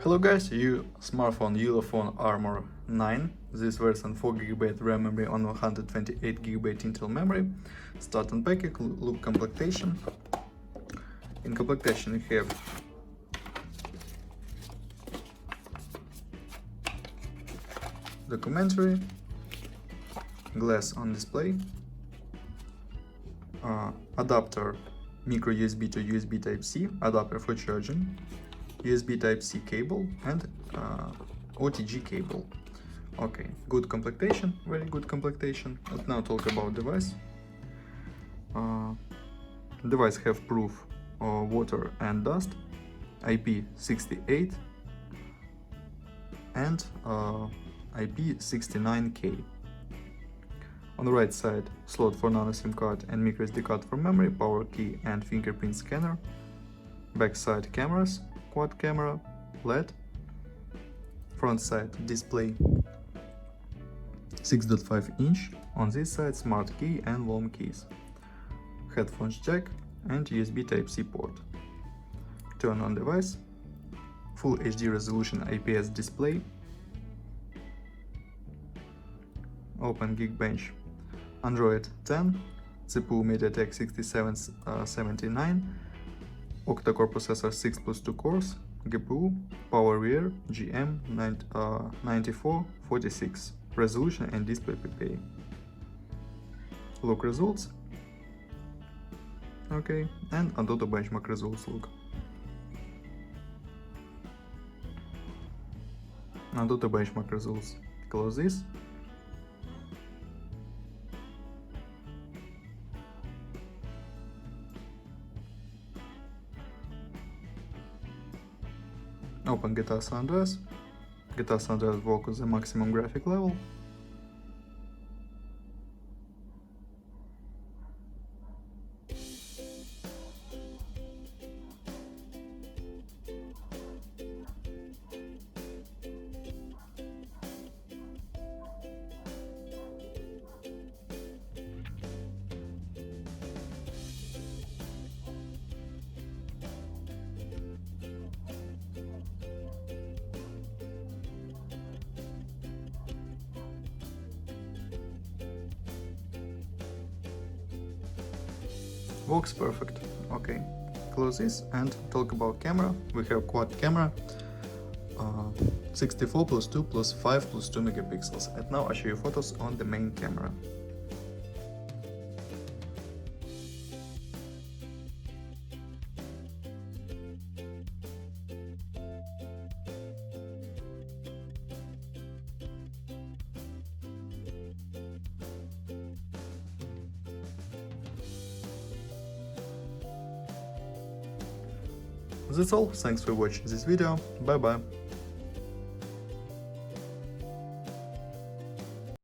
Hello guys, you smartphone Ulefone Armor 9. This version 4GB RAM memory on 128GB internal memory. Start unpacking, look complementation. In complementation you have documentary, glass on display, adapter micro USB to USB Type-C, adapter for charging, USB Type-C cable and OTG cable. Okay, good complementation, very good complementation. Let's now talk about device. Device have proof of water and dust, IP68 and IP69K. On the right side, slot for nano SIM card and micro SD card for memory, power key and fingerprint scanner. Back side cameras, quad camera, LED. Front side display 6.5 inch. On this side, smart key and volume keys. Headphones jack and USB Type-C port. Turn on device. Full HD resolution IPS display. Open Geekbench. Android 10, CPU MediaTek 6779, octa-core processor 6 plus 2 cores, GPU PowerVR GM9446, resolution and display PPA. Look results. Okay, and Antutu benchmark results look. Antutu benchmark results. Close this. Open GTA San Andreas. GTA San Andreas works with the maximum graphic level. Works perfect. Okay, close this and talk about camera. We have quad camera, 64 plus 2 plus 5 plus 2 megapixels. And now I show you photos on the main camera. That's all, thanks for watching this video, bye bye.